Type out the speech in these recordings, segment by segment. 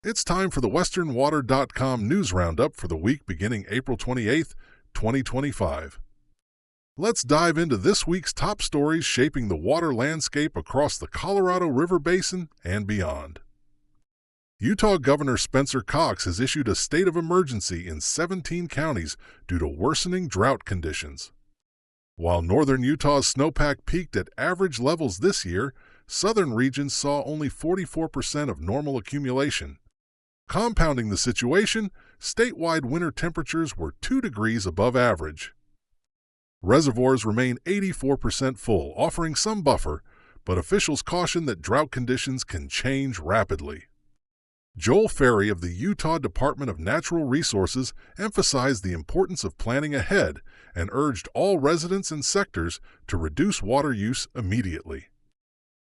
It's time for the westernwater.com news roundup for the week beginning April 28, 2025. Let's dive into this week's top stories shaping the water landscape across the Colorado River Basin and beyond. Utah Governor Spencer Cox has issued a state of emergency in 17 counties due to worsening drought conditions. While northern Utah's snowpack peaked at average levels this year, southern regions saw only 44% of normal accumulation. Compounding the situation, statewide winter temperatures were 2 degrees above average. Reservoirs remain 84% full, offering some buffer, but officials caution that drought conditions can change rapidly. Joel Ferry of the Utah Department of Natural Resources emphasized the importance of planning ahead and urged all residents and sectors to reduce water use immediately.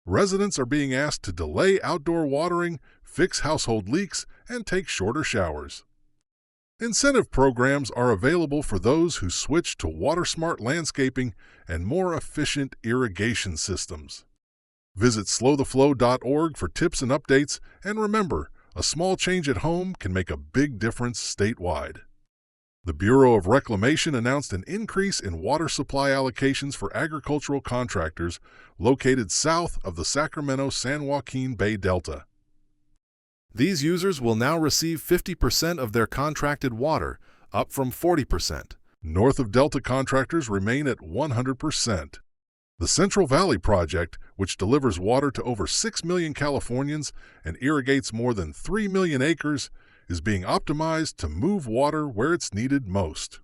Residents are being asked to delay outdoor watering, fix household leaks, and take shorter showers. Incentive programs are available for those who switch to water-smart landscaping and more efficient irrigation systems. Visit slowtheflow.org for tips and updates, and remember, a small change at home can make a big difference statewide. The Bureau of Reclamation announced an increase in water supply allocations for agricultural contractors located south of the Sacramento-San Joaquin Bay Delta. These users will now receive 50% of their contracted water, up from 40%. North of Delta contractors remain at 100%. The Central Valley Project, which delivers water to over 6 million Californians and irrigates more than 3 million acres, is being optimized to move water where it's needed most.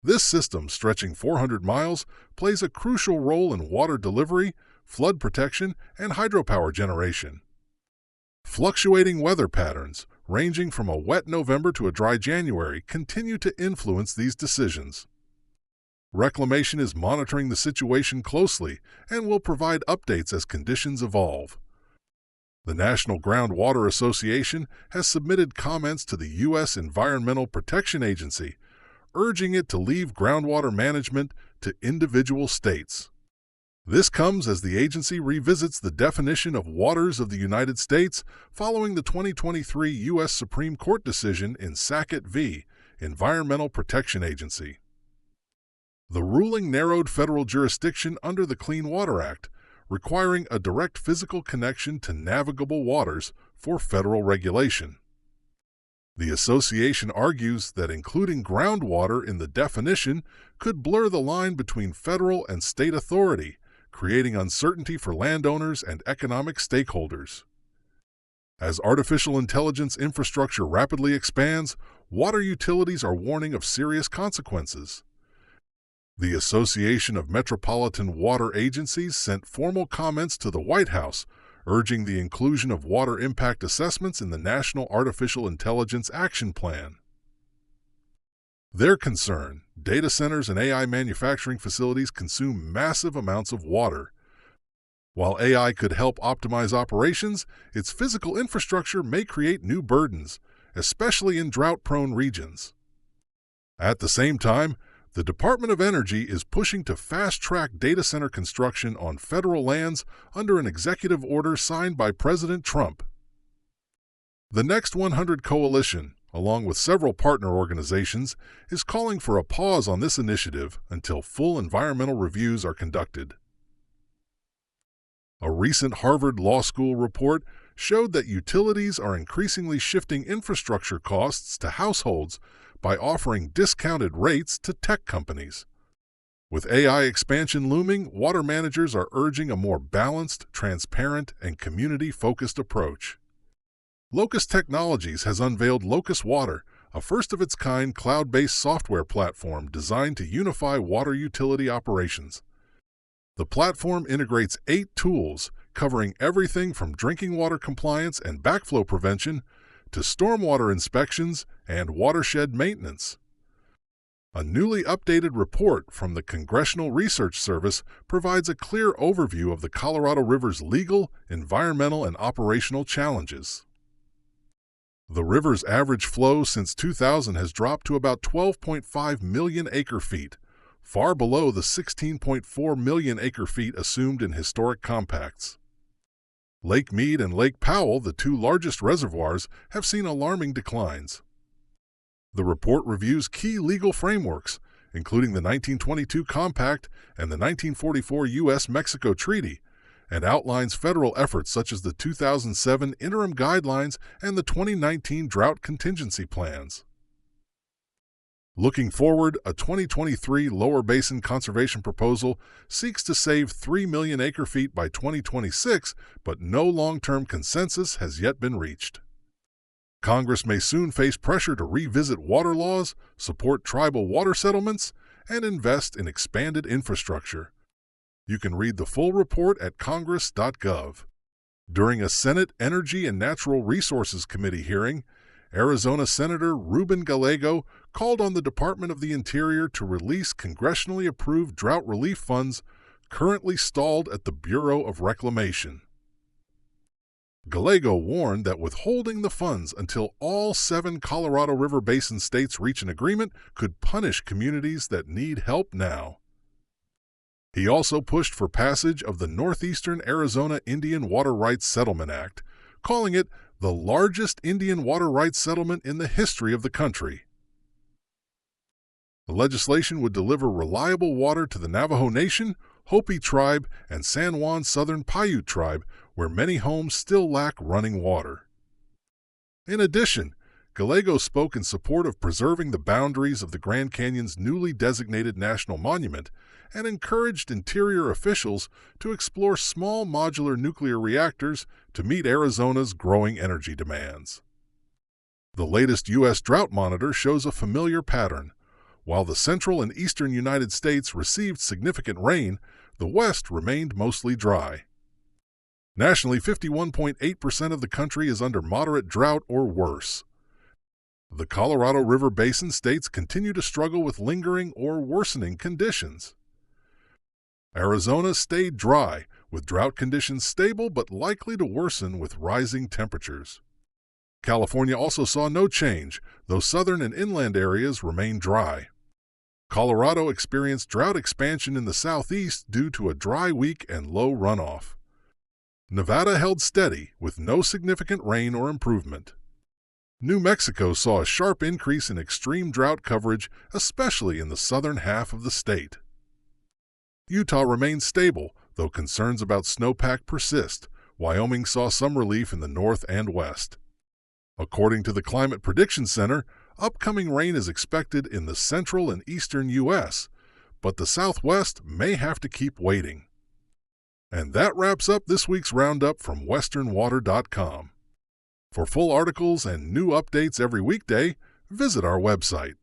This system, stretching 400 miles, plays a crucial role in water delivery, flood protection, and hydropower generation. Fluctuating weather patterns, ranging from a wet November to a dry January, continue to influence these decisions. Reclamation is monitoring the situation closely and will provide updates as conditions evolve. The National Groundwater Association has submitted comments to the U.S. Environmental Protection Agency, urging it to leave groundwater management to individual states. This comes as the agency revisits the definition of waters of the United States following the 2023 U.S. Supreme Court decision in Sackett v. Environmental Protection Agency. The ruling narrowed federal jurisdiction under the Clean Water Act, requiring a direct physical connection to navigable waters for federal regulation. The association argues that including groundwater in the definition could blur the line between federal and state authority, creating uncertainty for landowners and economic stakeholders. As artificial intelligence infrastructure rapidly expands, water utilities are warning of serious consequences. The Association of Metropolitan Water Agencies sent formal comments to the White House, urging the inclusion of water impact assessments in the National Artificial Intelligence Action Plan. Their concern: data centers and AI manufacturing facilities consume massive amounts of water. While AI could help optimize operations, its physical infrastructure may create new burdens, especially in drought-prone regions. At the same time, the Department of Energy is pushing to fast-track data center construction on federal lands under an executive order signed by President Trump. The Next 100 Coalition, along with several partner organizations, is calling for a pause on this initiative until full environmental reviews are conducted. A recent Harvard Law School report showed that utilities are increasingly shifting infrastructure costs to households by offering discounted rates to tech companies. With AI expansion looming, water managers are urging a more balanced, transparent, and community-focused approach. Locus Technologies has unveiled Locus Water, a first-of-its-kind cloud-based software platform designed to unify water utility operations. The platform integrates 8 tools covering everything from drinking water compliance and backflow prevention to stormwater inspections and watershed maintenance. A newly updated report from the Congressional Research Service provides a clear overview of the Colorado River's legal, environmental, and operational challenges. The river's average flow since 2000 has dropped to about 12.5 million acre-feet, far below the 16.4 million acre-feet assumed in historic compacts. Lake Mead and Lake Powell, the two largest reservoirs, have seen alarming declines. The report reviews key legal frameworks, including the 1922 Compact and the 1944 U.S.-Mexico Treaty, and outlines federal efforts such as the 2007 Interim Guidelines and the 2019 Drought Contingency Plans. Looking forward, a 2023 Lower Basin Conservation Proposal seeks to save 3 million acre-feet by 2026, but no long-term consensus has yet been reached. Congress may soon face pressure to revisit water laws, support tribal water settlements, and invest in expanded infrastructure. You can read the full report at congress.gov. During a Senate Energy and Natural Resources Committee hearing, Arizona Senator Ruben Gallego called on the Department of the Interior to release congressionally approved drought relief funds currently stalled at the Bureau of Reclamation. Gallego warned that withholding the funds until all 7 Colorado River Basin states reach an agreement could punish communities that need help now. He also pushed for passage of the Northeastern Arizona Indian Water Rights Settlement Act, calling it the largest Indian water rights settlement in the history of the country. The legislation would deliver reliable water to the Navajo Nation, Hopi Tribe, and San Juan Southern Paiute Tribe, where many homes still lack running water. In addition, Gallego spoke in support of preserving the boundaries of the Grand Canyon's newly designated national monument and encouraged Interior officials to explore small modular nuclear reactors to meet Arizona's growing energy demands. The latest U.S. drought monitor shows a familiar pattern. While the central and eastern United States received significant rain, the West remained mostly dry. Nationally, 51.8% of the country is under moderate drought or worse. The Colorado River Basin states continue to struggle with lingering or worsening conditions. Arizona stayed dry, with drought conditions stable but likely to worsen with rising temperatures. California also saw no change, though southern and inland areas remained dry. Colorado experienced drought expansion in the southeast due to a dry week and low runoff. Nevada held steady, with no significant rain or improvement. New Mexico saw a sharp increase in extreme drought coverage, especially in the southern half of the state. Utah remained stable, though concerns about snowpack persist. Wyoming saw some relief in the north and west. According to the Climate Prediction Center, upcoming rain is expected in the central and eastern U.S., but the Southwest may have to keep waiting. And that wraps up this week's roundup from westernwater.com. For full articles and new updates every weekday, visit our website.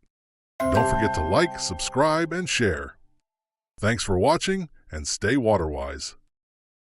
Don't forget to like, subscribe, and share. Thanks for watching, and stay waterwise.